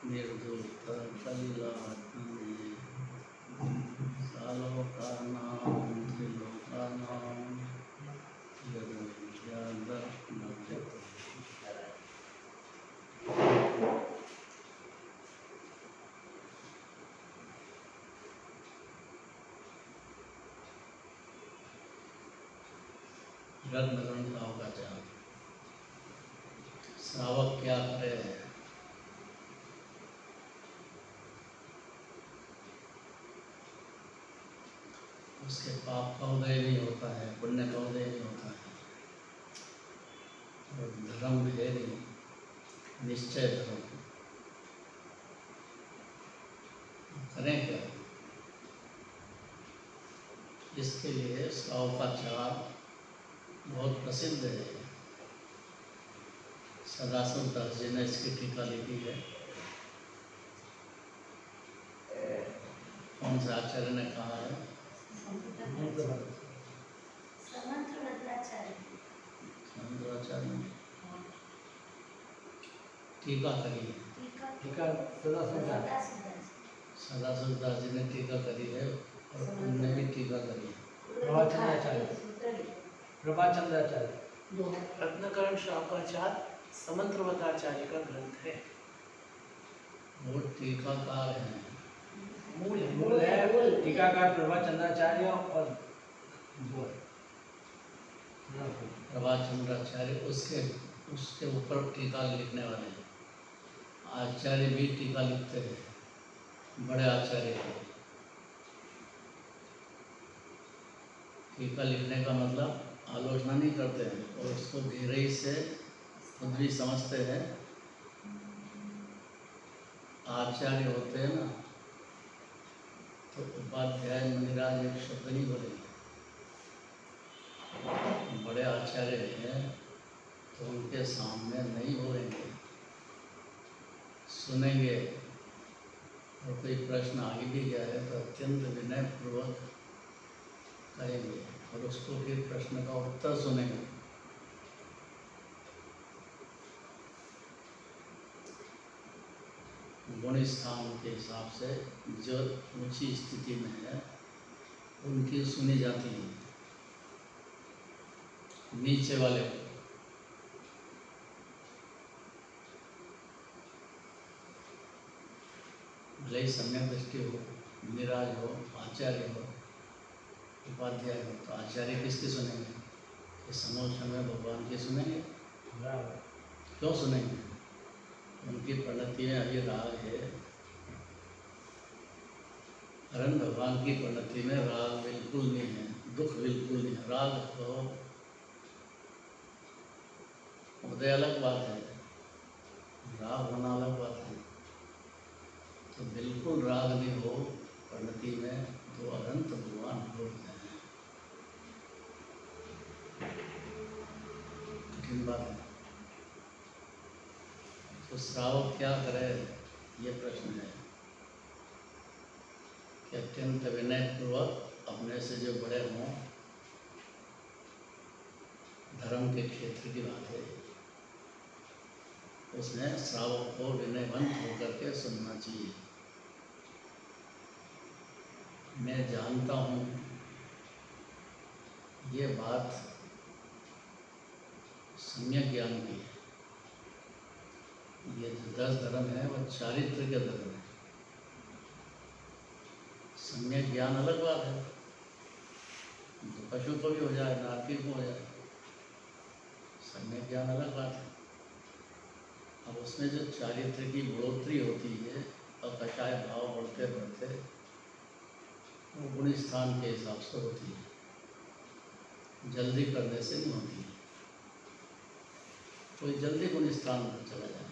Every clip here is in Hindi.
निर्धूत कलिलाती सालों का नाम त्रिलोका नाम रत्नगंगाओं का जाप। श्रावक क्या करे, उसके पाप का उदय नहीं होता है, पुण्य का उदय नहीं होता है, और धर्म भेद निश्चय धर्म करें क्या। इसके लिए श्रावकाचार बहुत प्रसिद्ध है। सदाशिव दास जी ने इसकी टीका लिखी है। कौन से आचार्य ने कहा है? शंकराचार्य टीका करी है। सदाशिव दास जी ने टीका करी है और उनने भी टीका करी है। प्रभाचंद्राचार्य रत्नकरण श्रावकाचार समंत्रवताचार्य का ग्रंथ है। वो टीकाकार हैं। मूल है टीकाकार प्रभाचंद्राचार्य और प्रभाचंद्राचार्य उसके ऊपर टीका लिखने वाले हैं। आचार्य भी टीका लिखते हैं, बड़े आचार्य को। टीका लिखने का मतलब आलोचना नहीं करते हैं और उसको गहराई से खुद भी समझते हैं। आचार्य होते हैं ना, तो उपाध्याय मुनिराज एक शब्द नहीं बोलेंगे। बड़े आचार्य हैं तो उनके सामने नहीं बोलेंगे, सुनेंगे, और कोई प्रश्न आगे भी गया है तो अत्यंत विनयपूर्वक कहेंगे और उसको फिर प्रश्न का उत्तर सुनेंगे। गुण स्थान के हिसाब से जो ऊंची स्थिति में है उनकी सुनी जाती है। नीचे वाले भले ही सम्यक दृष्टि हो, निराज हो, आचार्य हो, उपाध्याय हो, तो आचार्य किसकी सुनेंगे? कि समोच्च में भगवान की सुनेंगे। क्यों सुनेंगे? उनकी प्रणति में अभी राग है। अरन भगवान की प्रणति में राग बिल्कुल नहीं है, दुख बिल्कुल नहीं है। राग तो उदय अलग बात है, राग होना अलग बात है। तो बिल्कुल राग नहीं हो प्रणति में तो अनंत भगवान हो हैं। कठिन बात है। तो श्रावक क्या करे, ये प्रश्न है कि अत्यंत विनयपूर्वक अपने से जो बड़े हों, धर्म के क्षेत्र की बात है, उसमें श्रावक को विनयवंत होकर के सुनना चाहिए। मैं जानता हूँ ये बात सम्यक ज्ञान की है। ये जो 10 धर्म है वो चारित्र के धर्म है। सम्यक ज्ञान अलग बात है, तो पशु को भी हो जाए, नारकी को हो जाए। सम्यक ज्ञान अलग बात है। अब उसमें जो चारित्र की बढ़ोतरी होती है और कषाय भाव बढ़ते बढ़ते वो गुण स्थान के हिसाब से होती है, जल्दी करने से नहीं होती है। कोई जल्दी गुण स्थान पर चला जाए।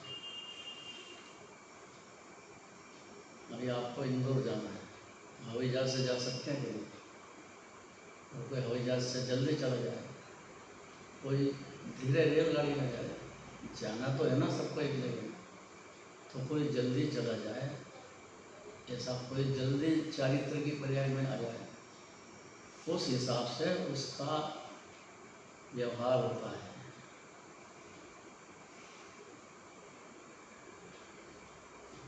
अभी आपको इंदौर जाना है, हवाई जहाज से जा सकते हैं कहीं? और कोई हवाई जहाज से जल्दी चला जाए, कोई धीरे रेलगाड़ी में जाए, जाना तो है ना सबको एक जगह। तो कोई जल्दी चला जाए, ऐसा कोई जल्दी चारित्र की पर्याय में आ जाए, उस हिसाब से उसका व्यवहार होता है।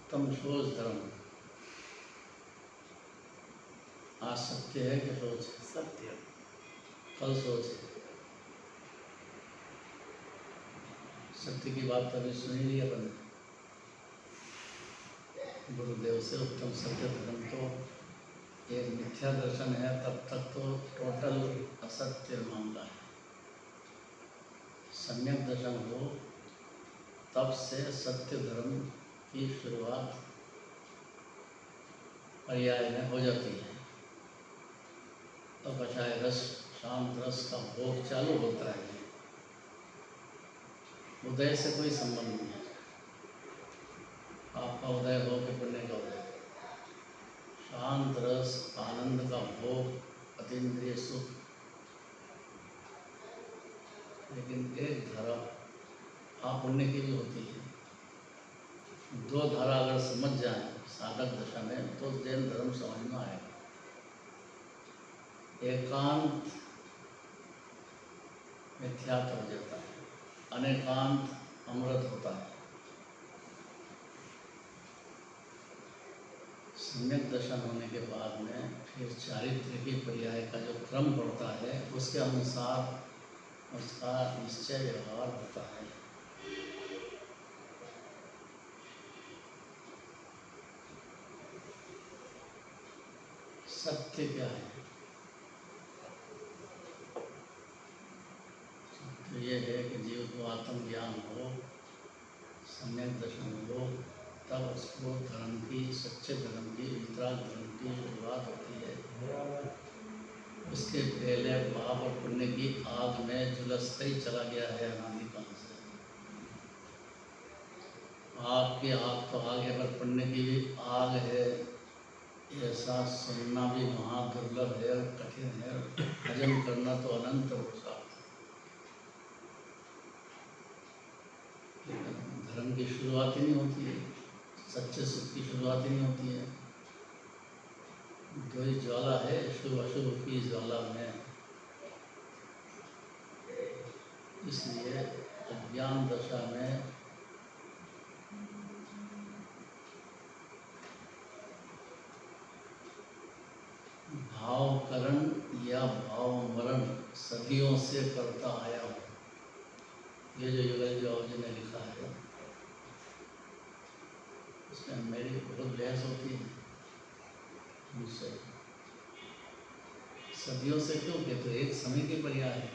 उत्तम सोच धर्म। आज सत्य है कि सोच है? सत्य। कल सोच है। सत्य की बात कभी सुनी ली अपन ने? गुरुदेव से उत्तम सत्य धर्म तो एक मिथ्या दर्शन है, तब तक तो टोटल असत्य मामला है। सम्यक दर्शन हो तब से सत्य धर्म की शुरुआत पर्याय में हो जाती है। तब कषाय रस, शांत रस का भोग चालू होता है। उदय से कोई संबंध नहीं है। आपका उदय हो कि पुण्य का उदय। शांत रस, आनंद का भोग, अतीन्द्रिय सुख। लेकिन एक धारा आप पुण्य की भी होती है। दो धारा अगर समझ जाए साधक दशा में तो जैन धर्म समझ में आएगा। एकांत मिथ्यात्व हो जाता है, अनेकांत अमृत होता है। सम्यक दर्शन होने के बाद में फिर चारित्र की पर्याय का जो क्रम पड़ता है उसके अनुसार उसका निश्चय व्यवहार होता है। सत्य क्या है? तो ये है कि जीव को आत्मज्ञान हो, सम्यक दर्शन हो, तब उसको धर्म की, सच्चे धर्म की, वितराग धर्म की शुरुआत होती है। उसके पहले पाप और पुण्य की आग में झुलसता ही चला गया है अनादिकाल से। पाप की आग तो आग है, पर पुण्य की भी आग है। ऐसा सुनना भी महादुर्लभ है और कठिन है। हजम करना तो अनंत पुरुषार्थ। धर्म की शुरुआत ही नहीं होती है, सच्चे सुख की शुरुआत ही नहीं होती है। जो ही ज्वाला है शुभ अशुभ की ज्वाला में। इसलिए अज्ञान दशा में भावकरण या भाव मरण सदियों से करता आया हूँ। ये जो युगल जवाब जी ने लिखा है उसमें मेरी बहुत बहस होती है मुझसे। सदियों से क्यों कहते? तो एक समय की पर्याय है।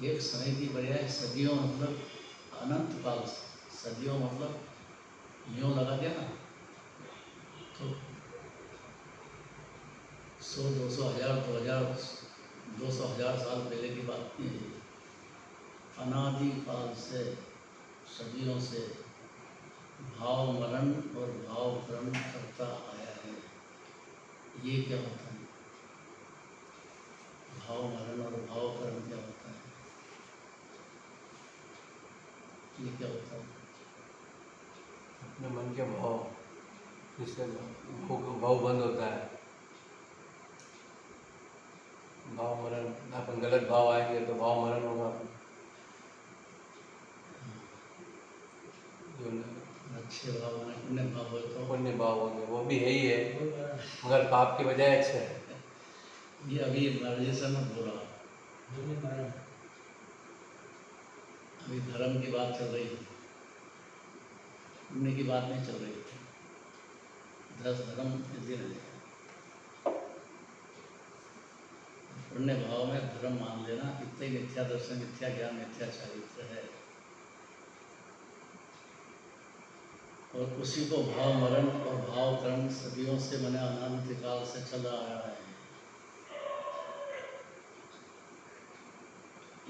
एक समय की पर्याय सदियों मतलब अनंत काल से। सदियों मतलब यूँ लगा दिया ना तो 100, 200, 1000, 2000, 200, 1000 साल पहले की बात नहीं है। अनादि काल से, सदियों से भाव मरण और भाव कर्म करता आया है। ये क्या होता है? भाव मरण और भाव कर्म क्या होता है? ये क्या होता है? अपने मन के भाव, जिससे भाव बंद होता है। भाव मरण, अपन गलत भाव आएंगे तो भाव मरण होगा। जो अच्छे भाव में पुण्य भाव हो तो पुण्य भाव होंगे वो भी है ही है, मगर पाप की बजाय अच्छे है। ये अभी मर्जी से मत बोला। अभी धर्म की बात चल रही है, पुण्य की बात नहीं चल रही। 10 धर्म के दिन है। पुण्य भाव में धर्म मान लेना, इतने मिथ्या दर्शन, मिथ्या ज्ञान, मिथ्या चारित्र है। और उसी को भाव मरण और भाव कर्म सदियों से मने अनंत काल से चला आ रहा है।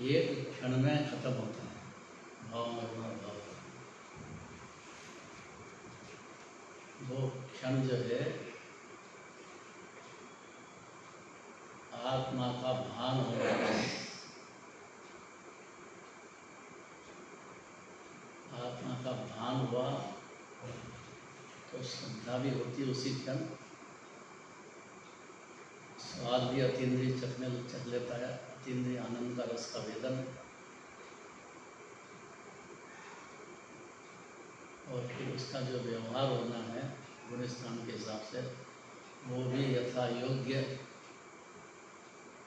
एक क्षण में खत्म होता है भाव मरण और भाव कर्म। वो क्षण जो है आत्मा का भान हो जाता है। आत्मा का भान हुआ तो श्रद्धा भी होती है उसी क्षण। स्वाद भी अतीन्द्रिय चख लेता है, अतीन्द्रिय आनंद का रस का वेदन। और फिर उसका जो व्यवहार होना है गुण स्थान के हिसाब से वो भी यथा योग्य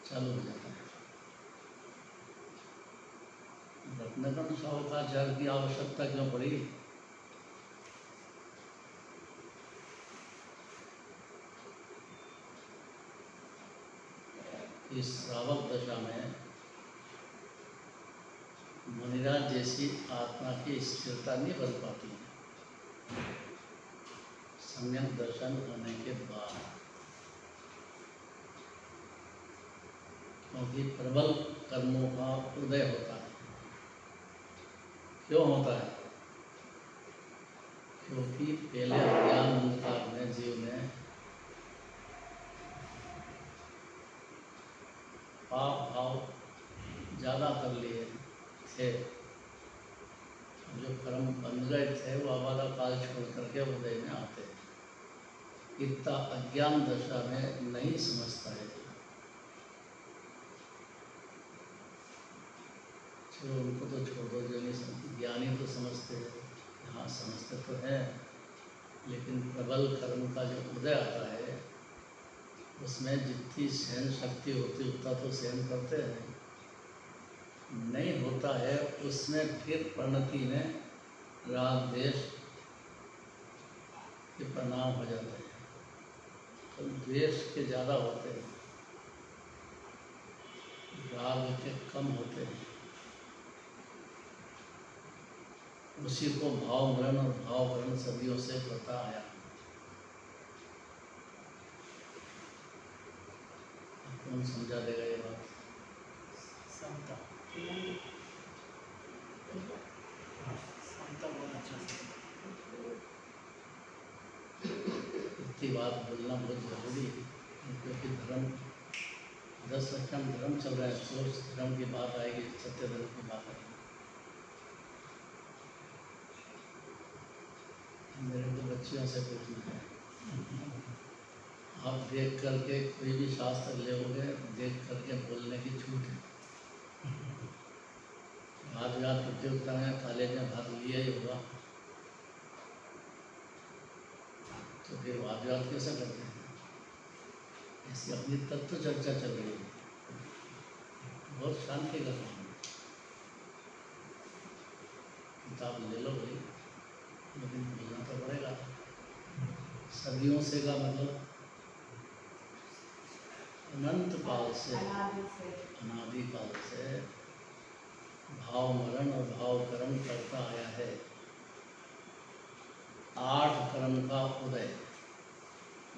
चालू हो जाता है। रत्नगण श्रावकाचार्य की आवश्यकता क्यों पड़ी? इस श्रावक दशा में मुनिराज जैसी आत्मा की स्थिरता नहीं बन पाती है। सम्यक दर्शन होने के बाद, क्योंकि प्रबल कर्मों का उदय होता है। क्यों होता है? क्योंकि पहले अज्ञान अंधकार में जीव ने पाप भाव ज़्यादा कर लिए थे। जो कर्म बन गए थे वो आवारा काल छोड़ करके उदय में आते हैं। इतना अज्ञान दशा में नहीं समझता है। चलो उनको तो छोड़ दो, जो नहीं समझते, ज्ञानी तो समझते हैं। हाँ समझते तो हैं, लेकिन प्रबल कर्म का जो उदय आता है उसमें जितनी सहन शक्ति होती उतना तो सहन करते हैं। नहीं होता है उसमें फिर परिणति में राग द्वेष के परिणाम हो जाते हैं। तो द्वेष के ज़्यादा होते हैं, राग के कम होते हैं। उसी को भाव मरण और भाव करण सदियों से होता आया। कौन समझा देगा ये बात? समता समता बहुत अच्छा से। इतनी बात बोलना बहुत जरूरी है, क्योंकि धर्म 10 अक्षम धर्म चल रहा है। सोच धर्म की बात आएगी, सत्य धर्म की बात आएगी। मेरे को बच्चियों से पूछना है, आप देख करके कोई भी शास्त्र लेओगे, देख करके बोलने की छूट है। वाद विवाद प्रतियोगिता में कॉलेज में भाग लिया ही होगा, तो फिर वाद विवाद कैसे करते हैं? ऐसी अपनी तत्व चर्चा चल रही है, बहुत शांति का काम है। किताब ले लो भाई, लेकिन बोलना तो पड़ेगा। सदियों से का मतलब अनंत काल से, अनादि काल से भाव मरण और भाव कर्म करता आया है। 8 कर्म का उदय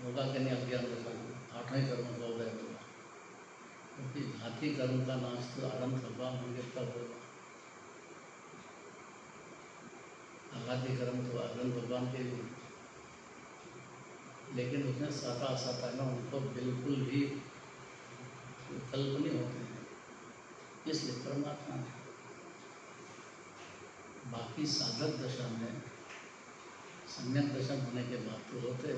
होगा कि नहीं? अज्ञान दशा में 8वें कर्म का उदय होगा, क्योंकि घाती कर्म का नाश तो अनंत भगवान होंगे तब होगा। आघाती कर्म तो अनंत भगवान के लिए, लेकिन उसमें सता सता ना उनको बिल्कुल भी विकल्प नहीं होते हैं, इसलिए परमात्मा है। बाकी साधक दशा में सम्यक दशा होने के बाद तो होते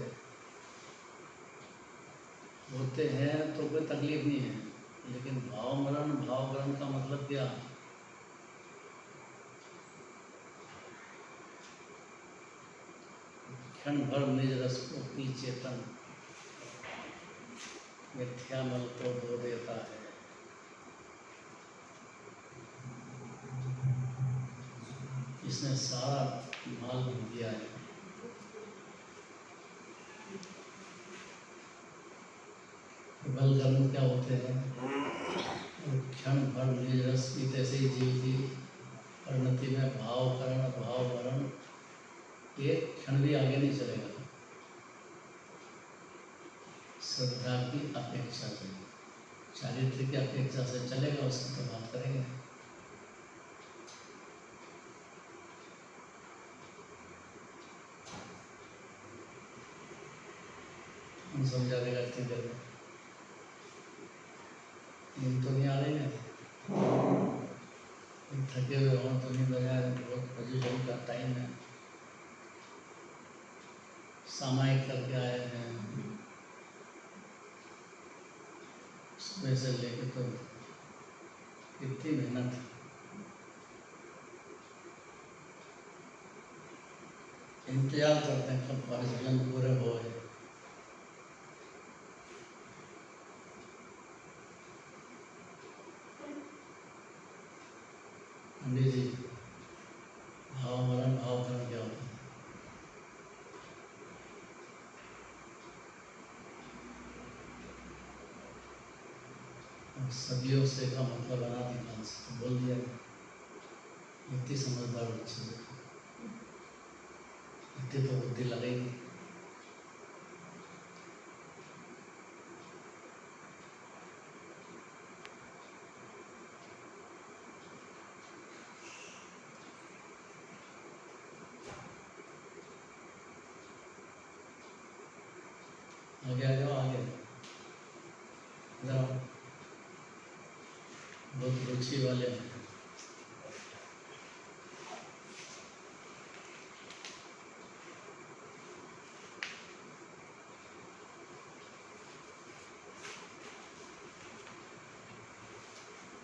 हैं तो कोई तकलीफ नहीं है। लेकिन भाव मरण भाव ग्रहण का मतलब क्या? क्षण भर निज रस को पी चेतन मिथ्यामल को धो देता है। इसने सारा माल धो दिया है। प्रबल कर्म क्या होते हैं? क्षण भर निज रस पीते से ही जीव की परिणति में भाव करण भाव मरण एक क्षण भी आगे नहीं चलेगा। श्रद्धा की अपेक्षा से, चारित्र की अपेक्षा से चलेगा, उसकी तो बात करेंगे। हम समझा देगा इतनी देर में। नींद तो नहीं आ रही है, थके हुए हों तो नींद आ जाए। बहुत पोजिशन का टाइम है, सामायिक करके आए हैं सुबह से लेकर, तो कितनी मेहनत। इंतजार करते हैं कब परिजन पूरे हो। पंडित जी, भाव मरण भाव धर्म क्या होता है? सदियों से का मतलब अनादिकाल से तो बोल दिया। इतनी समझदार बच्चे से इतनी तो बुद्धि लगेगी। आगे आ जाओ, आगे इधर आओ। बहुत रुचि वाले हैं।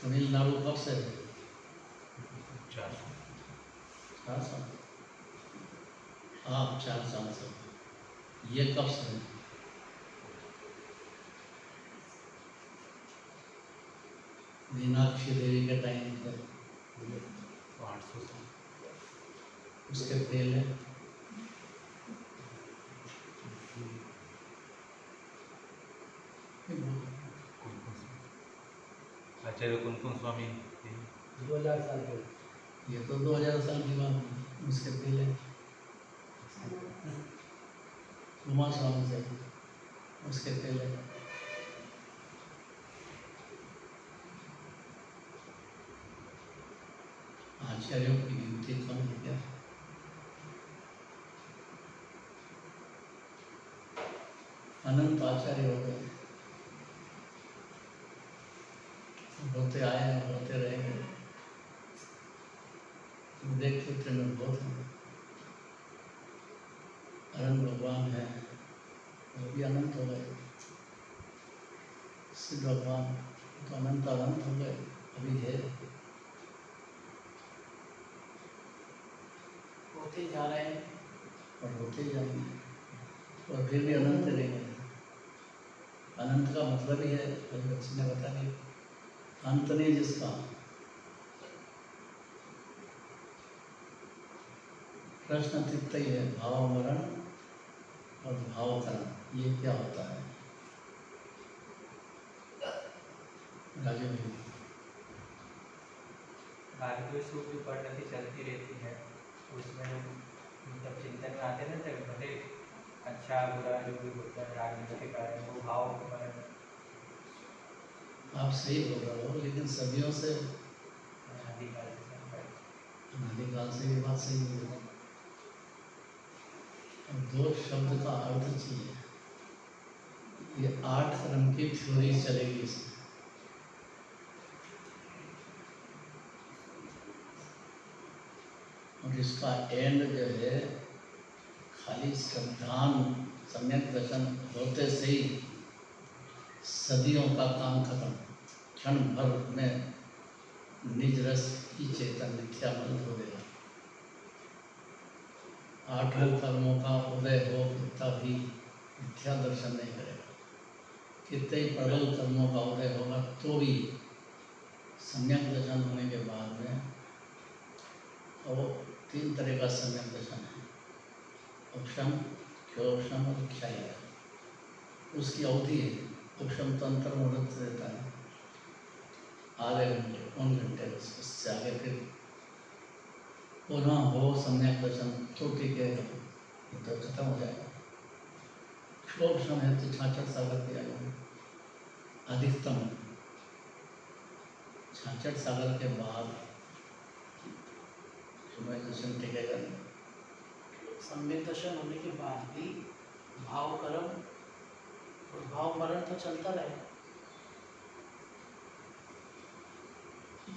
तमिलनाडु कब से है? 4 साल। आप 4 साल से। ये कब से है? मीनाक्षी देवी के टाइम पे। 800 साल। उसके पहले आचार्य कुमकुम स्वामी 2000 साल पहले। ये तो 2000 साल की बात है। उसके पहले उमा स्वामी से, उसके पहले आचार्यों की गिनती कम है क्या? अनंत आचार्य हो गए, होते आए हैं, होते रहेंगे। देखते तृण बहुत हैं। अनंत भगवान है, वो भी अनंत हो गए। सिद्ध भगवान तो अनंत अनंत हो गए, अभी है, होते जा रहे हैं। और होते जाएंगे, और फिर भी अनंत रहेंगे। अनंत का मतलब ही है, अभी बच्ची ने बता दिया, अंत नहीं जिसका। प्रश्न तित्त ही है, भाव मरण और भाव कर्म, ये क्या होता है? राजू भाई, भारतीय सूख की परिणति चलती रहती है, उसमें मतलब चिंतन में आते ना, तब भले अच्छा बुरा जो भी होता है राजनीति के कारण वो भाव मरण आप सही बोल रहे हो, लेकिन सदियों से, अधिकार से चलता है। अनादिकाल से ये बात सही है। और 2 शब्द का अर्थ चाहिए। ये 8 क्रम की थ्योरी चलेगी इसमें। और इसका एंड जो है, खाली श्रद्धान सम्यक दर्शन होते से ही सदियों का काम खत्म। क्षण भर में निज रस की चेतन मिथ्यामल हो देगा। 8 कर्मों का उदय हो कितना भी मिथ्या दर्शन नहीं करेगा। कितने ही प्रबल कर्मों का उदय होगा तो भी सम्यक दर्शन होने के बाद में, वो 3 तरह का सम्यक दर्शन है, उपशम, क्षोभशम और क्षय। उसकी अवधि है। उपशम तो अंतर्मुहूर्त रहता है, आधे घंटे 1 घंटे, बस उससे आगे फिर पुनः हो सम्यक दर्शन तो ठीक है, तो खत्म हो जाएगा। क्षोभशम है तो 66 सागर के आयु अधिकतम, 66 सागर के बाद समय दर्शन टिकेगा नहीं। सम्यक दर्शन होने के बाद भी भाव कर्म और भाव मरण तो चलता रहेगा।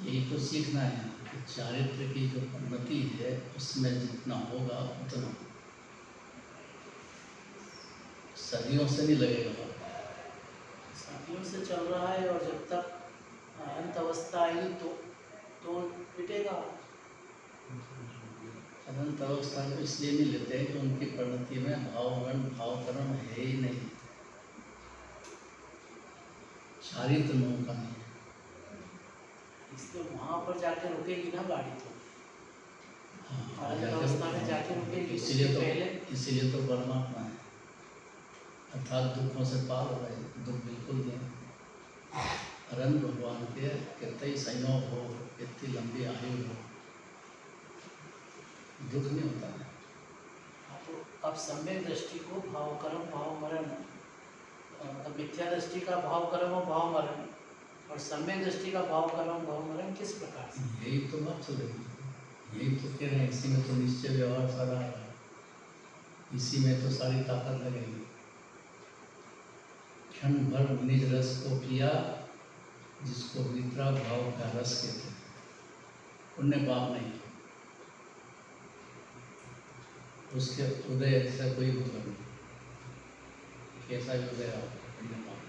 यही तो सीखना है कि चारित्र की जो उन्नति है उसमें जितना होगा उतना सदियों से नहीं लगेगा। सदियों से चल रहा है, और जब तक अंत अवस्था आएगी तो मिटेगा। अनंत अवस्था को इसलिए नहीं लेते हैं कि उनकी परिणति में भावगण भावकरण है ही नहीं, चारित्र मोह का नहीं है। इसलिए वहाँ पर जाके रुकेगी ना गाड़ी तो, हाँ, अनंत अवस्था में जाके रुकेगी। इसीलिए उसके तो पहले इसीलिए तो परमात्मा है, अर्थात दुखों से पार हो गए, दुख बिल्कुल नहीं है। अनंत भगवान के कितने संयोग हो, कितनी लंबी आयु हो, दुख नहीं होता है। तो अब सम्यक दृष्टि को भाव कर्म भाव मरण, मतलब मिथ्या दृष्टि का भाव कर्म और भाव मरण, और सम्यक दृष्टि का भाव कर्म भाव मरण किस प्रकार से? यही तो बात चल रही है, यही तो कह रहे हैं, इसी में तो निश्चय व्यवहार सारा है, इसी में तो सारी ताकत लगेगी। क्षण भर निज रस को पिया, जिसको वितरा भाव का रस कहते हैं। पुण्य पाप नहीं, उसके उदय से कोई मतलब नहीं, कैसा भी उदय हो पुण्य पाप।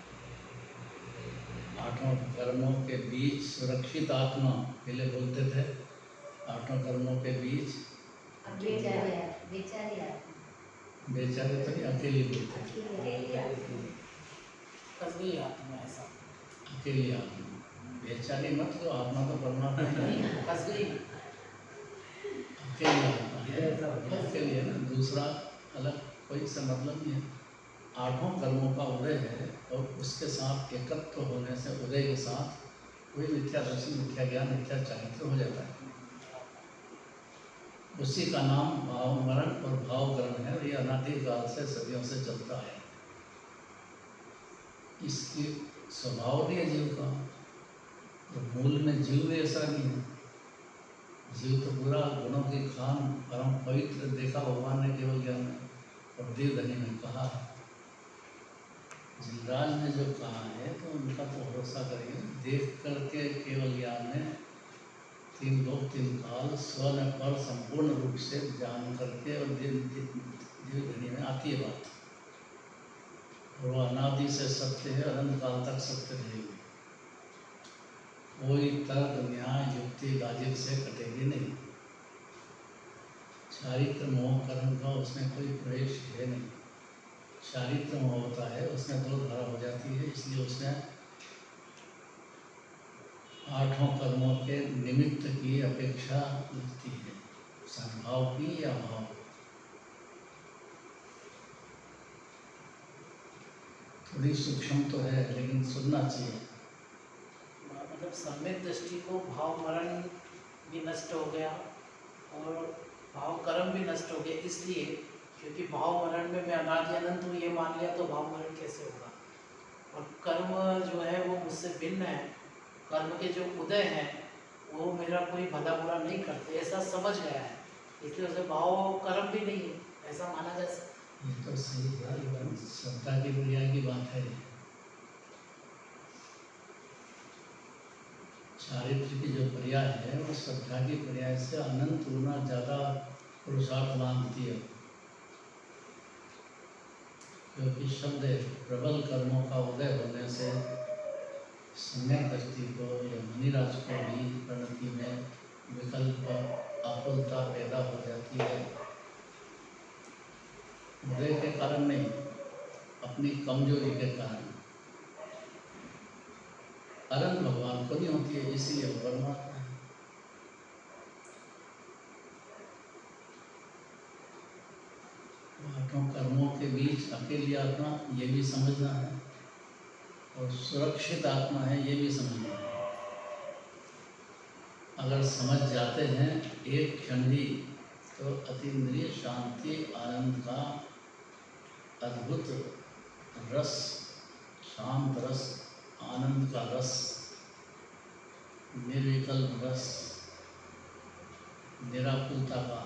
आठों कर्मों के बीच सुरक्षित आत्मा, पहले बोलते थे आठों कर्मों के बीच बेचारे तो नहीं, अकेली बोलते थे, फंस गई आत्मा ऐसा, अकेली आत्मा। बेचारी मत लो, आत्मा तो परमात्मा है, फंस गई। अकेली आत्मा है, अकेली है ना, दूसरा अलग कोई से मतलब नहीं है। आठों कर्मों का उदय है और उसके साथ एकत्व होने से उदय के साथ कोई मिथ्या दर्शन, मिथ्या ज्ञान, मिथ्या चारित्र हो जाता है। उसी का नाम भाव मरण और भावकरण है, और ये अनादिकाल से सदियों से चलता है। इसकी स्वभाव भी है जीव का, और मूल में जीव भी ऐसा नहीं है। जीव तो पूरा गुणों की खान, परम पवित्र देखा भगवान ने केवल ज्ञान में, और देवधनी में कहा है। जिलराज ने जो कहा है तो उनका तो भरोसा करेंगे, देख करके केवल ज्ञान में तीन लोक तीन काल स्व में पर संपूर्ण रूप से जान करके, और देवधनी में आती है बात, और वह अनादि से सत्य है, अनंत काल तक सत्य रहेगी। कोई तर्क न्याय युक्ति लॉजिक से कटेगी नहीं। चारित्र मोह कर्म का उसमें कोई प्रवेश है नहीं। चारित्र मोह होता है उसमें दो धारा हो जाती है, इसलिए उसमें आठों कर्मों के निमित्त की अपेक्षा लगती है, सद्भाव की या भाव। थोड़ी सूक्ष्म तो है लेकिन सुनना चाहिए। मतलब सम्यक दृष्टि को भाव मरण भी नष्ट हो गया और भाव कर्म भी नष्ट हो गया, इसलिए क्योंकि भाव मरण में मैं अनादि अनंत हूँ ये मान लिया, तो भाव मरण कैसे होगा? और कर्म जो है वो मुझसे भिन्न है, कर्म के जो उदय हैं वो मेरा कोई भला बुरा नहीं करते, ऐसा समझ गया है, इसलिए उसे भाव कर्म भी नहीं है, ऐसा माना जा सकता। ये तो सही है, श्रद्धा की क्रिया की बात है। चारित्र की जो क्रिया है वो श्रद्धा की क्रिया से अनंत गुना ज़्यादा पुरुषार्थ मानती है, क्योंकि शब्द प्रबल कर्मों का उदय होने से सम्यक दृष्टि को या मुनिराज को भी प्रणति में विकल्प आकुलता पैदा हो जाती है। उदय के कारण नहीं, अपनी कमजोरी के कारण। अनंत भगवान को नहीं होती है, इसीलिए वो परमात्मा है। आठों कर्मों के बीच अकेली आत्मा ये भी समझना है, और सुरक्षित आत्मा है ये भी समझना है। अगर समझ जाते हैं एक क्षण भी, तो अतीन्द्रिय शांति आनंद का अद्भुत रस, शांत रस, आनंद का रस, निर्विकल्प रस, निराकुलता का,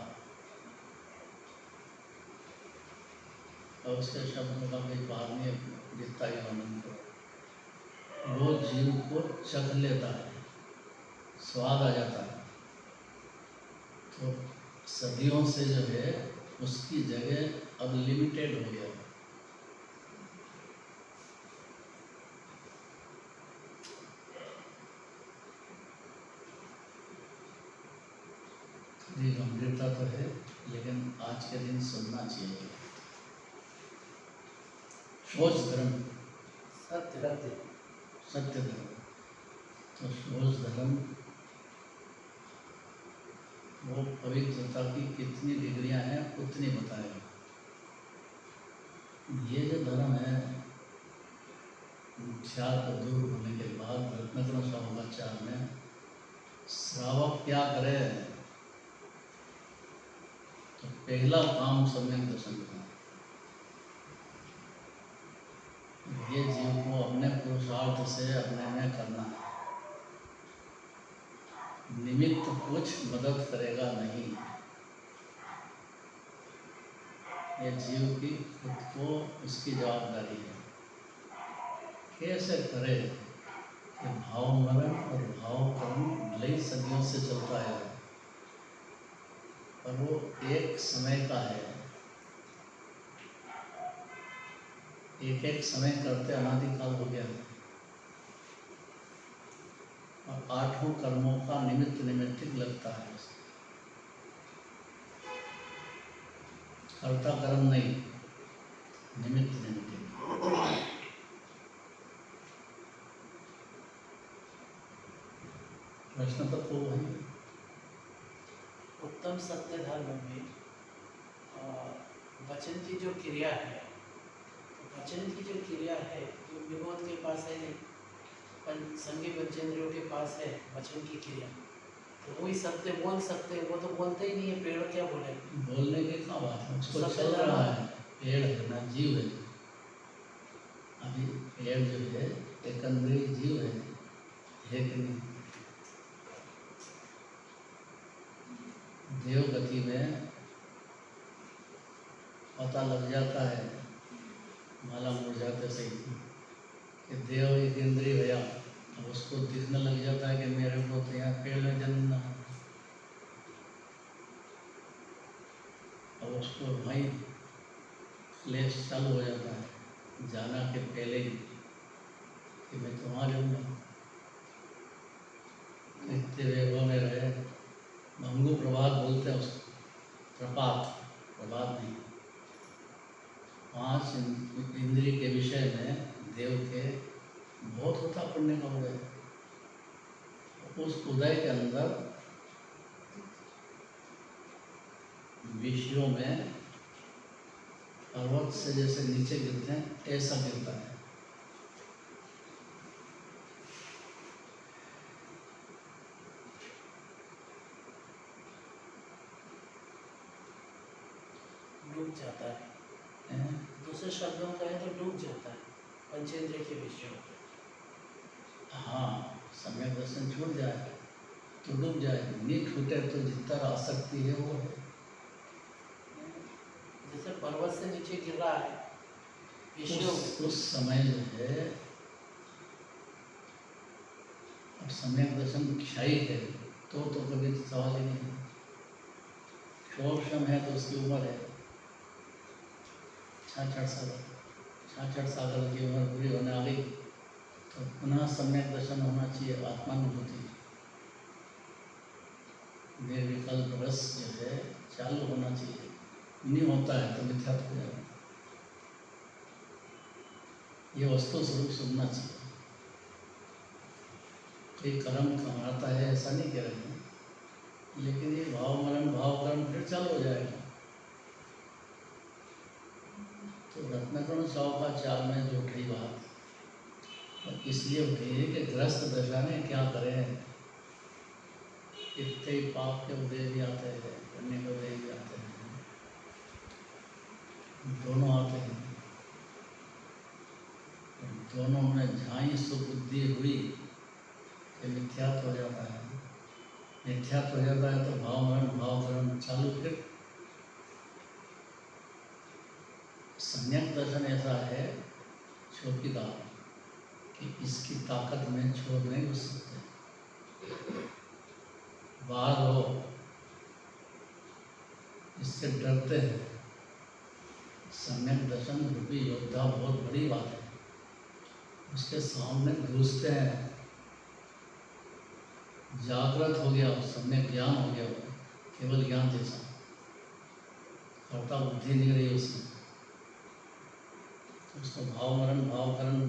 और उसके शब्द का कोई पार नहीं, जितना ही आनंद करो, वो जीव को चख लेता है, स्वाद आ जाता है। तो सदियों से जो है उसकी जगह अब लिमिटेड हो गया। थोड़ी गंभीरता तो है। के दिन सुनना चाहिए। शोच धर्म, सत्य सत्य सत्य धर्म। तो शोच धर्म वो पवित्रता की कितनी डिग्रियां हैं उतनी बताएगा। ये जो धर्म है, ख्याल को दूर होने के बाद रत्नकरण स्वामाचार में श्रावक क्या करे, तो पहला काम सम्यक दर्शन करना। ये जीव को अपने पुरुषार्थ से अपने में करना है, निमित्त कुछ मदद करेगा नहीं। ये जीव की खुद को उसकी जवाबदारी है। कैसे करे कि भाव मरण और भाव कर्म कई सदियों से चलता है, पर वो एक समय का है। एक एक समय करते अनादिकाल हो गया है, और आठों कर्मों का निमित्त निमित्तिक लगता है। कर्ता कर्म नहीं, निमित्त निमित्तिक। प्रश्न तो वो है। उत्तम सत्य धर्म में वचन की जो क्रिया है, वचन की जो क्रिया है जो निबोध के पास है नहीं, संगी पंचेंद्रियों के पास है वचन की क्रिया, तो वही सत्य बोल सकते हैं। वो तो बोलते ही नहीं है, पेड़ क्या बोलेंगे? बोलने की क्या बात है, उसको सत्य चल धर्म रहा है। पेड़ है ना, जीव है। अभी पेड़ जो है एक अंदर जीव है कि नहीं? देव गति में पता लग जाता है, माला मुड़ जाते सही कि देव एक इंद्रिय भैया, अब उसको दिखने लग जाता है कि मेरे को तो यहाँ पेड़ में जन्मना है। अब उसको वहीं क्लेश चालू हो जाता है, जाना के पहले ही कि मैं तो वहाँ जाऊँगा। इतने वेगों में रहे, भंगु प्रभात बोलते हैं उसको, प्रपात, प्रभात नहीं। 5 इंद्रिय के विषय में देव के बहुत होता पुण्य का उदय। उस उदय के अंदर विषयों में पर्वत से जैसे नीचे गिरते हैं, ऐसा गिरता है। डूब जाता है। हैं? दूसरे शब्दों में कहें तो डूब जाता है पंचेंद्रिय के विषयों में। हाँ, सम्यक दर्शन छूट जाए तो डूब जाए, नहीं छूटे तो जितना आसक्ति है वो है। जैसे पर्वत से नीचे गिर रहा है विषयों में, उस समय जो है, और सम्यक दर्शन क्षयी है तो कभी सवाल ही नहीं है। क्षोभम है तो उसकी उम्र है 66 साल, 66 साल की उम्र पूरी होने आ गई, तो पुनः सम्यक दर्शन होना चाहिए, आत्मानुभूति निर्विकल्प रस जो है चालू होना चाहिए। नहीं होता है तो मिथ्यात्व हो जाएगा। ये वस्तु स्वरूप सुनना चाहिए। कोई कर्म कमाता है ऐसा नहीं कह रहे हैं, लेकिन ये भाव मरण भाव कर्म फिर चालू हो जाएगा। तो रत्नाकरण स्वामाचार में जो उठी बात, और इसलिए उठी है कि गृहस्थ दशा में क्या करें। इतने पाप के उदय भी आते हैं, पुण्य के उदय भी आते हैं, दोनों आते हैं। दोनों में झाई सुबुद्धि हुई कि मिथ्यात्व हो जाता है। मिथ्यात्व हो जाता है तो भाव मरण भाव कर्म चालू। फिर सम्यक दर्शन ऐसा है चौकीदार कि इसकी ताकत में छोड़ नहीं घुस सकते। बाहर हो, इससे डरते हैं। सम्यक दर्शन रूपी योद्धा बहुत बड़ी बात है, उसके सामने घुसते हैं। जागृत हो गया, सम्यक ज्ञान हो गया, केवल ज्ञान जैसा। कर्ता बुद्धि नहीं रही उसमें, तो उसको भाव मरण भाव करण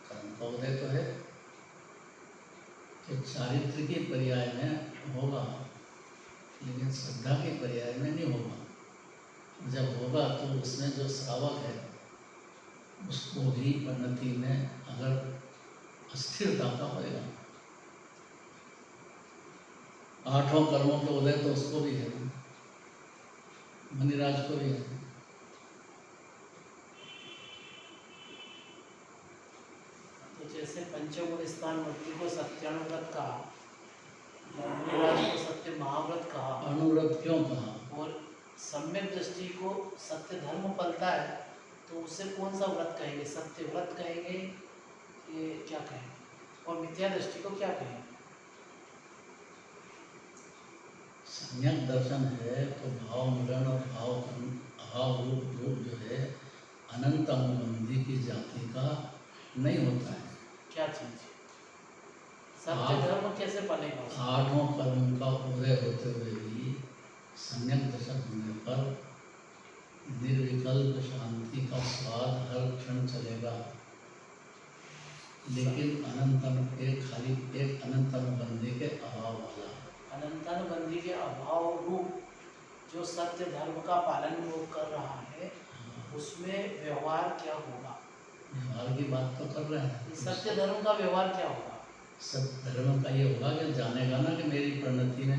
कर्म का उदय तो है, तो चारित्र के पर्याय में होगा, लेकिन श्रद्धा के पर्याय में नहीं होगा। जब होगा तो उसमें जो श्रावक है उसको भी परिणति में अगर अस्थिरता का होएगा। आठों कर्मों के उदय तो उसको भी है, मुनिराज को भी है। तो जैसे पंचगुण स्थान मूर्ति को सत्यानुव्रत कहा, मुनिराज को सत्य महाव्रत कहा, अनुव्रत क्यों कहा? और सम्यक दृष्टि को सत्य धर्म पलता है, तो उसे कौन सा व्रत कहेंगे? सत्य व्रत कहेंगे, ये क्या कहेंगे? और मिथ्या दृष्टि को क्या कहेंगे? सम्यक दर्शन है तो भाव मरण और अभाव रूप जो है अनंत अनुबंधी की जाति का नहीं होता है। क्या चीज? सत्य धर्म कैसे पलेगा? आठों कर्म का उदय होते हुए भी सम्यक दर्शन होने पर निर्विकल्प शांति का स्वाद हर क्षण चलेगा, लेकिन खाली एक अनंत अनुबंधी के अभाव वाला। अनंतानुबंधी के अभाव रूप जो सत्य धर्म का पालन वो कर रहा है, उसमें व्यवहार क्या होगा? व्यवहार की बात तो कर रहे हैं। सत्य धर्म का व्यवहार क्या होगा? सत्य धर्म का ये होगा कि जानेगा ना कि मेरी परिणति में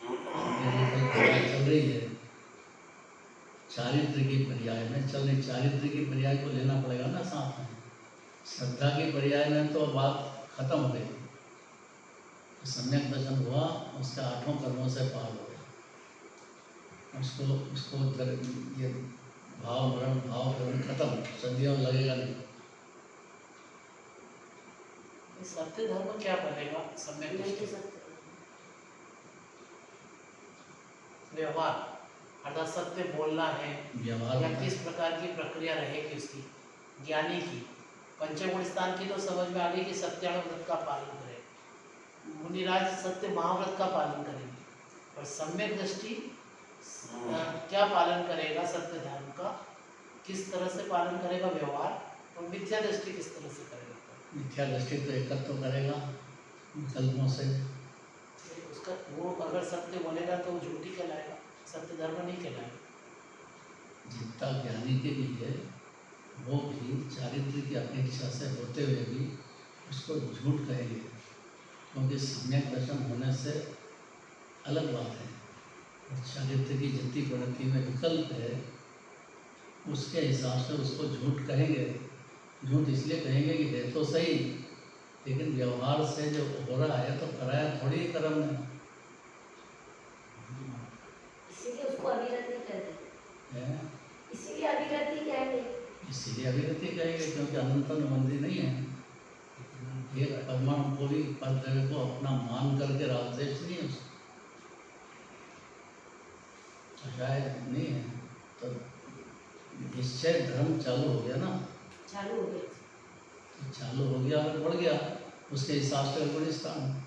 मेरी कल्पना चल रही है, चारित्र की पर्याय में चल रही। चारित्र की पर्याय को लेना पड़ेगा ना साथ में। श्रद्धा की पर्याय में तो बात खत्म हो गई, सम्यक दर्शन हुआ, उसके आठों कर्मों से पार हो गया, उसको ये भाव मरण भाव करण खत्म, सदियों लगेगा नहीं। सत्य धर्म क्या बनेगा? सम्यक दृष्टि व्यवहार, अर्थात सत्य बोलना है व्यवहार या किस प्रकार की प्रक्रिया रहेगी उसकी, ज्ञानी की। पंचगुण स्थान की तो समझ में आ गई कि सत्यानुव्रत का पालन करे, मुनिराज सत्य महाव्रत का पालन करेंगे, और सम्यक दृष्टि क्या पालन करेगा? सत्य धर्म का किस तरह से पालन करेगा व्यवहार, और मिथ्या दृष्टि किस तरह से करेगा? मिथ्या दृष्टि तो एकत्व करेगा विकल्पों से। उसका वो अगर सत्य बोलेगा तो झूठी कहलाएगा, सत्य धर्म नहीं कहलाएगा। जितना ज्ञानी के लिए वो भी चारित्र की अपेक्षा से होते हुए भी उसको झूठ कहेंगे, क्योंकि सम्यक दर्शन होने से अलग बात है। और चारित्र की जितनी प्रगति में विकल्प है उसके हिसाब से उसको झूठ कहेंगे। झूठ इसलिए कहेंगे कि है तो सही, लेकिन व्यवहार से जो हो रहा है तो कराया थोड़ी ही कर्म ने, इसीलिए उसको अभिरति कहते हैं। है इसीलिए अभिरति कहेंगे। इसीलिए अभिरति कहेंगे, क्योंकि अनंत अनुबंधी नहीं है। एक परमाणु को भी परद्रव्य को अपना मान करके राजदेश नहीं है उसको, शायद नहीं है। तो निश्चय धर्म चालू हो गया ना, चालू हो गया। चालू हो गया और बढ़ गया, उसके हिसाब से गुण स्थान,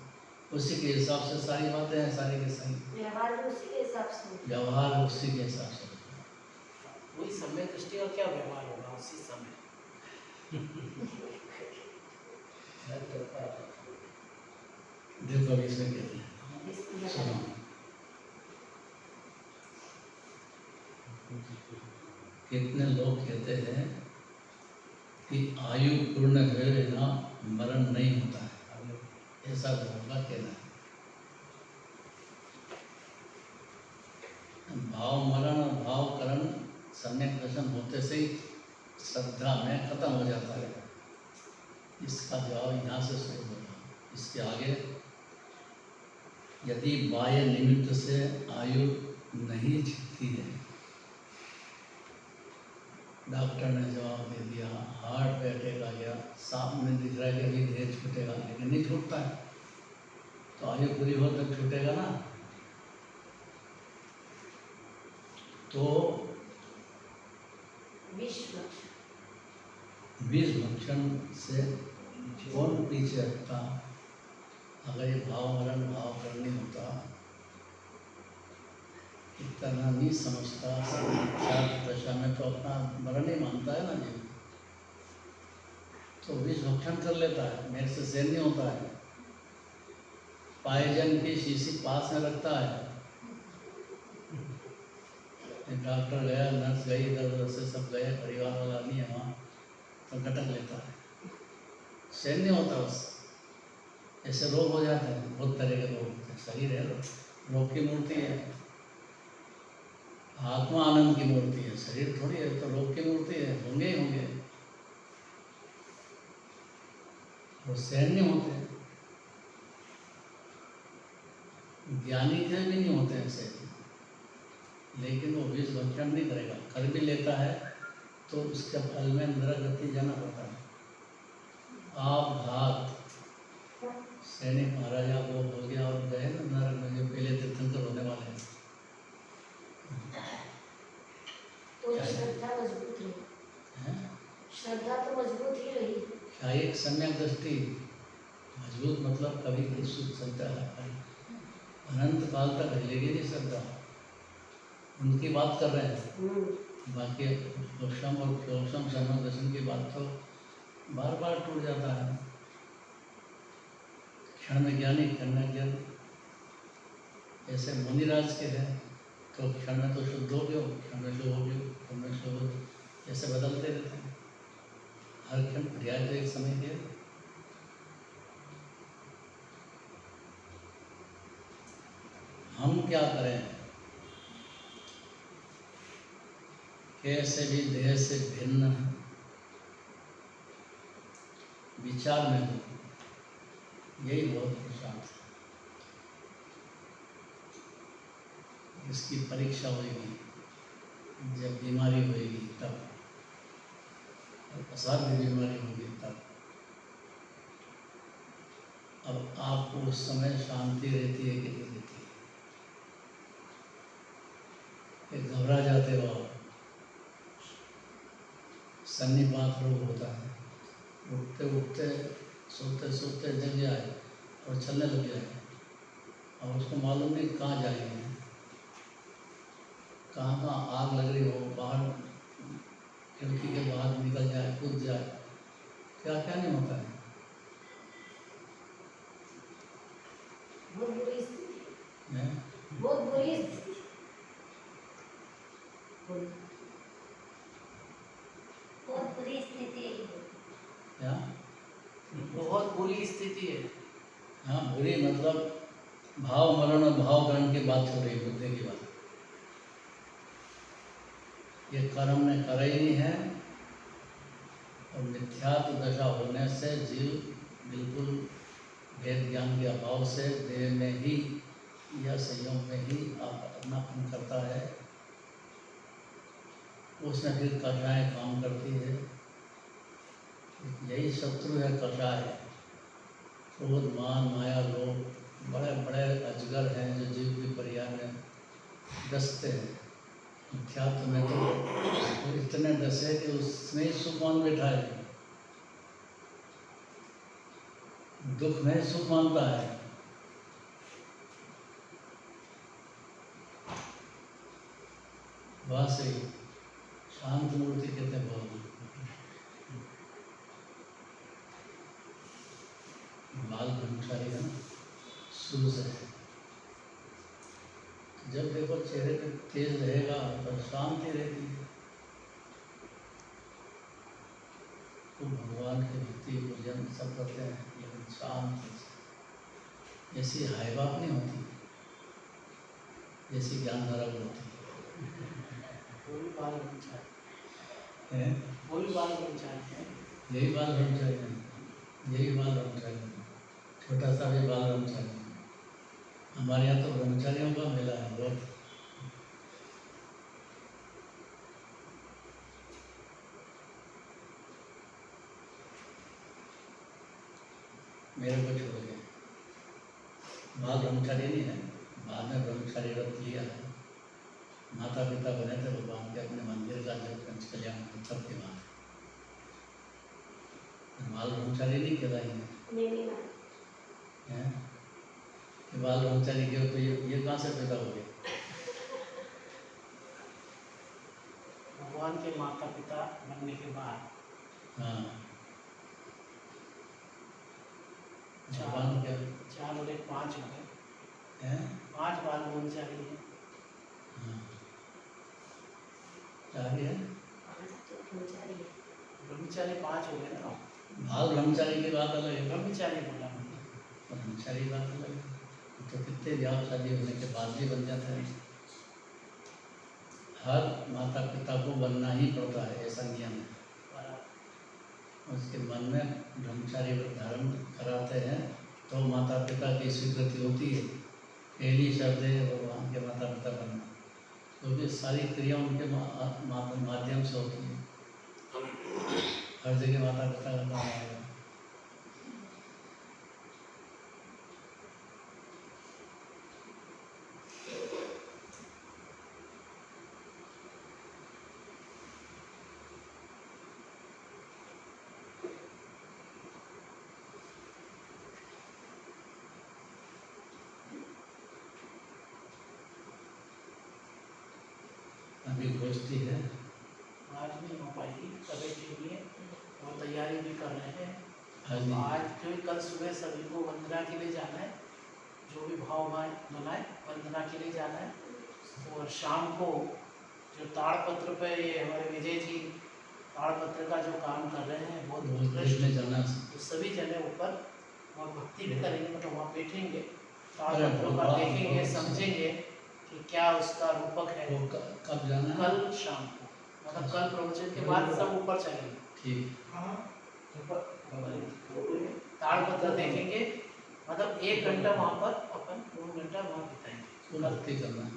उसी के हिसाब से सारी बातें हैं, सारी के सारी व्यवहार भी उसी के हिसाब से होगा। व्यवहार उसी के हिसाब से। वही सम्यक दृष्टि का क्या व्यवहार होगा उसी समय? देखो अभी इसमें कहते हैं, सुनो, कितने लोग कहते हैं कि आयु पूर्ण हुए बिना मरण नहीं होता है, ऐसा लोगों का कहना है। भाव मरण और भाव करण सम्यक दर्शन होते से ही श्रद्धा में खत्म हो जाता है। इसका जवाब यहाँ से शुरू होगा। इसके आगे, यदि बाह्य निमित्त से आयु नहीं छिपती है, डॉक्टर ने जवाब दे दिया, हार्ट पे अटैक आ गया, सामने दिख रहा है कि अभी देह छूटेगा, लेकिन नहीं छूटता है, तो आयु पूरी हो तक छूटेगा ना। तो विष भक्षण से कौन पीछे हटता? अगर ये भाव मरण भाव करनी होता इतना नहीं समझता, मिथ्यात्व दशा में तो अपना मरण ही मानता है ना जीव, तो विष भक्षण कर लेता है, मेरे से सहन नहीं होता है, पायजन की शीशी पास में रखता है, डॉक्टर गया, नर्स गई, इधर उधर से सब गए, परिवार वाला नहीं है वहाँ, तो घटक लेता है, सहन नहीं होता उससे। ऐसे रोग हो जाते हैं, बहुत तरह के रोग होते हैं, शरीर है रोग की मूर्ति है, आत्मा आनंद की मूर्ति है, शरीर थोड़ी है, तो रोग की मूर्ति है, होंगे ही होंगे, और सहन नहीं होते, ज्ञानी के भी नहीं होते ऐसे, लेकिन वो विष भक्षण नहीं करेगा, कर भी लेता है तो उसके फल में नरगति जाना पड़ता है। आप घात सैनिक महाराजा वो हो गया और गए ना नरक में, जो पहले तीर्थंकर होने वाले हैं, तो श्रद्धा मजबूत रही, हैं? श्रद्धा तो मजबूत ही रही। क्या एक सम्यक दृष्टि मजबूत मतलब कभी कुछ सुख चलता है, अनंत काल तक हिलेगी नहीं श्रद्धा, उनकी बात कर रहे हैं, बाकी उपशम और प्रोक्षम सम्यक दर्शन की बात तो बार बार टूट जाता है, क्षण में ज्ञानी क्षण में ज्ञान, ऐसे मुनिराज के हैं तो क्षण में तो शुद्ध हो गए, क्षण में शुभ हो गए, क्षण में शुभ हो गए, ऐसे बदलते रहते हैं, हर क्षण पर्याय तो एक समय के। हम क्या करें, कैसे भी देह से भिन्न विचार में हो, यही बहुत प्रशांत है। इसकी परीक्षा होगी जब बीमारी होगी तब, और असाध्य बीमारी होगी तब। अब आपको उस समय शांति रहती है कि नहीं रहती है, घबरा जाते हो आप, सन्निपात रोग होता है, उठते उठते सोते सोते जग जाए और चलने लग जाए, और उसको मालूम नहीं कहाँ जाएंगे, कहाँ कहाँ आग लग रही हो, बाहर खिड़की के बाहर निकल जाए, कूद जाए, क्या क्या नहीं होता है। बहुत बुरी स्थिति, हैं? बहुत बुरी स्थिति, बहुत बुरी स्थिति है। क्या? बहुत बुरी स्थिति है। हाँ, बुरी मतलब भाव मरण और भाव ग्रहण की बात हो रही है, बुद्धि की बात। ये कर्म ने करा ही नहीं है, और मिथ्यात्व दशा होने से जीव बिल्कुल भेद ज्ञान के अभाव से देह में ही या संयोग में ही अपनापन करता है, उसमें फिर कषाय काम करती है। यही शत्रु है कषाय, क्रोध मान माया लोभ, बड़े बड़े अजगर हैं जो जीव की पर्याय में डसते हैं। मिथ्यात्व में तो वो इतने डसे कि उसमें ही सुख मान बैठा है, दुख में सुख मानता है। वह से शांत मूर्ति कहते हैं बहुत, बाल ब्रह्मचारी है ना, शुरू से। जब देखो चेहरे पे तेज रहेगा तो शांति रहती है, तो भगवान की भक्ति पूजन सब करते हैं, लेकिन शांत ऐसी हाई बात नहीं होती जैसी ज्ञान धारा होती वो भी बाल ब्रह्मचारी है। वो भी बाल ब्रह्मचारी है। यही बाल ब्रह्मचारी है, यही बाल ब्रह्मचारी है, छोटा सा भी बाल ब्रह्मचारी है। हमारे यहाँ तो ब्रह्मचारियों का मेला है बहुत। मेरे को छोड़ गए, बाल ब्रह्मचारी नहीं है, बाद में ब्रह्मचारी व्रत लिया है। माता पिता बने थे भगवान के अपने मंदिर का, जब पंच कल्याण उत्सव के बाद बाल ब्रह्मचारी नहीं कहलाएंगे हैं कि बाल ब्रह्मचारी के, तो ये कहाँ से पैदा हो गए? भगवान के माता पिता बनने के बाद हाँ, चार भगवान के 4 और 1 5 हो गए, हैं। 5 बाल ब्रह्मचारी हैं। हाँ, चारी है। तो ब्रह्मचारी है। ब्रह्मचारी 5 हो गए ना। बाल ब्रह्मचारी की बात अलग है, ब्रह्मचारी बोला मैंने। ब्रह्मचारी बात अलग है। तो कितने ब्याह शादी होने के बाद भी बन जाता है। हर माता पिता को बनना ही पड़ता है, ऐसा नियम है। बराबर। उसके मन में ब्रह्मचारी व्रत धारण कराते हैं तो माता पिता की स्वीकृति होती है। पहली शब्द है भगवान के माता पिता बनना, क्योंकि सारी क्रिया उनके माध्यम से होती है। हर जगह माता पिता का नाम आएगा। अभी गोष्ठी है, आज नहीं हो पाएगी, तबीयत ठीक नहीं है और तैयारी भी कर रहे हैं। आज नहीं। आज जो कल सुबह सभी को वंदना के लिए जाना है, जो भी भाव बनाए वंदना के लिए जाना है। और शाम को जो ताड़पत्र पे ये हमारे विजय जी ताड़पत्र का जो काम कर रहे हैं बहुत वो उत्कृष्ट देखने जाना। तो सभी जने ऊपर वहाँ भक्ति भी करेंगे, मतलब वहाँ बैठेंगे, अरे ताड़पत्रों का बहुत देखेंगे, बहुत समझेंगे कि क्या उसका रूपक है। वो कब जाना है? कल शाम को, मतलब कल प्रवचन के बाद सब ऊपर चलेंगे। ठीक। ताड़पत्र देखेंगे, मतलब 1 घंटा वहाँ पर अपन 2 घंटा वहाँ बिताएंगे। वो भक्ति करना है,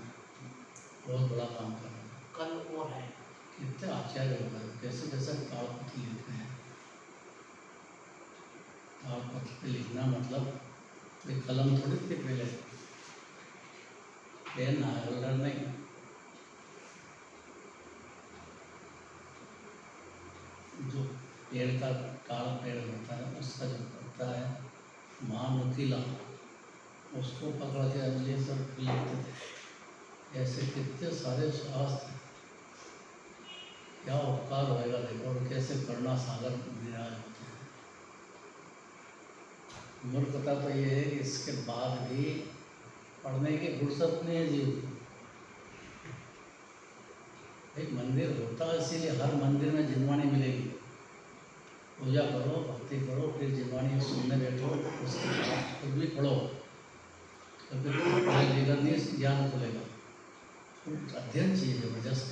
बहुत बड़ा काम करना है। कल और है। कितने आचार्य हो गए, कैसे कैसे ताड़पत्र लिखते हैं। ताड़पत्र पे लिखना मतलब कोई कलम थोड़ी थी पहले, पेन होल्डर नहीं। जो पेड़ का ताड़ पेड़ होता है उसका जो पत्ता है माँ नुकीला, उसको पकड़ के अंजलि से लिखते थे। ऐसे कितने सारे शास्त्र, क्या उपकार होएगा देखो, और कैसे करुणा सागर विराज होते हैं। मूर्खता तो ये है कि इसके बाद भी पढ़ने की फुर्सत नहीं है जीव को। एक मंदिर होता है इसीलिए हर मंदिर में जिनवाणी मिलेगी। पूजा करो, भक्ति करो, फिर जिनवाणी सुनने बैठो, उसके बाद खुद भी पढ़ो, तो फिर पढ़ाई नहीं ज्ञान खुलेगा। अध्ययन चाहिए जबरदस्त।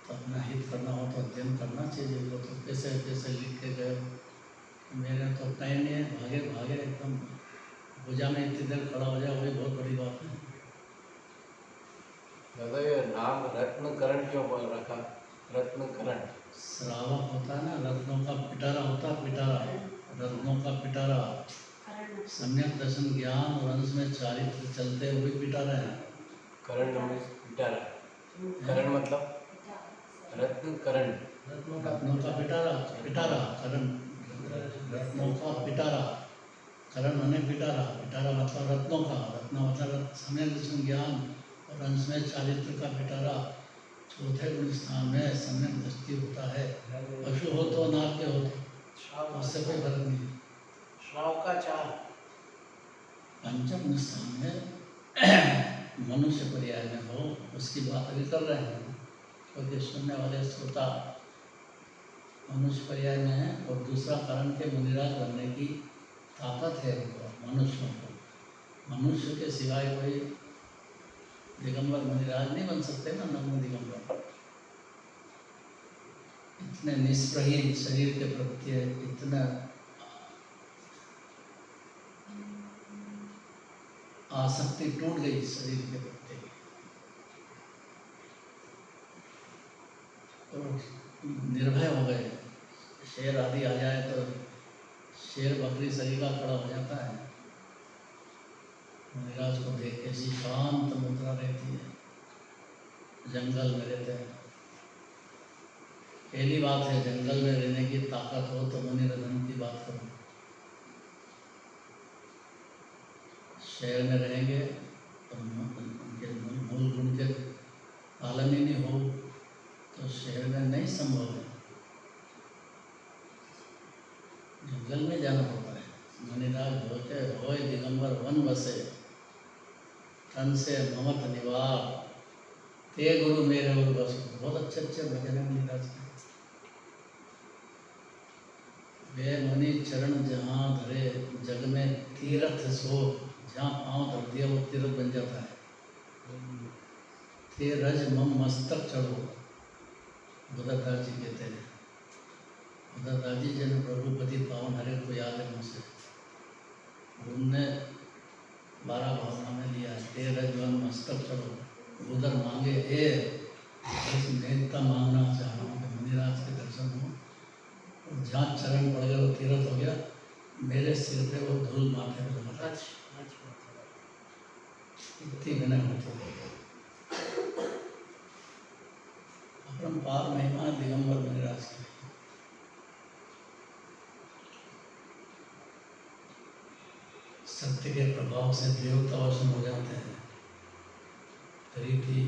तो अपना हित करना हो तो अध्ययन करना चाहिए। वो तो कैसे कैसे लिख के गए, मेरे तो टाइम नहीं है, भागे भागे एकदम पूजा में इतनी देर खड़ा हो जाए वही बहुत बड़ी बात है। दादा ये नाम रत्नकरण क्यों बोल रखा? रत्नकरण श्रावक होता है ना, रत्नों का पिटारा होता है, पिटारा, रत्नों का पिटारा। सम्यक दर्शन ज्ञान और अंश में चारित्र चलते हुए पिटारा है। करण मीन्स पिटारा। करण मतलब रत्नकरण। रत्नों का पिटारा, पिटारा करण, रत्नों का पिटारा, करण माने पिटारा, पिटारा मतलब रत्नों का, रत्न मतलब सम्यक दर्शन ज्ञान और अंश में चारित्र का पिटारा। चौथे गुण स्थान में सम्यक दृष्टि होता है। पशु हो तो नाग के हो तो उससे कोई फर्क नहीं है। श्राव का 4। पंचम स्थान में मनुष्य पर्याय में हो, उसकी बात अभी कर रहे हैं, क्योंकि सुनने वाले श्रोता मनुष्य पर्याय में है। और दूसरा कारण के मुनिराज बनने की ताकत है उनको, मनुष्यों को। मनुष्य के सिवाय कोई दिगंबर मुनिराज नहीं बन सकते ना, नमो दिगंबर। इतने निष्प्रहीन शरीर के प्रति, इतना आसक्ति टूट गई शरीर के प्रति, और निर्भय हो गए। शेर आदि आ जाए तो शेर बकरी सरीगा खड़ा हो जाता है। मुनिराज को देख के ऐसी शांत मुद्रा रहती है, जंगल में रहते हैं। पहली बात है, जंगल में रहने की ताकत हो तो मुनि रत्न की बात करो। शहर में रहेंगे तो उनके मूल गुण के पालन ही नहीं हो, संभव है, जंगल में जाना होता है। मणिराज होते होय दिगंबर वन बसे, तन से ममत निवार, ते गुरु मेरे और बस। बहुत अच्छे अच्छे भजन है मणिराज के। वे मुनि चरण जहाँ धरे, जग में तीर्थ सो, जहाँ पाँव धर दिया वो तीर्थ बन जाता है। ते रज मम मस्तक चढ़ो, उदयदास जी कहते हैं। उदयदास जी जन प्रभु पति पावन हरे को याद है मुझसे, उनने 12 भावना में लिया है। ते रज मम मस्तक चढ़ो, उधर मांगे ए, इस नेता मांगना चाह रहा हूँ कि मुनिराज के दर्शन हो, और जहाँ चरण पड़ गया वो तीर्थ हो गया, मेरे सिर पे वो धूल माथे पे लगा। इतनी विनय होती है। अपरंपार महिमा दिगंबर मुनिराज की। सत्य के प्रभाव से देवता वशन हो जाते हैं। रीति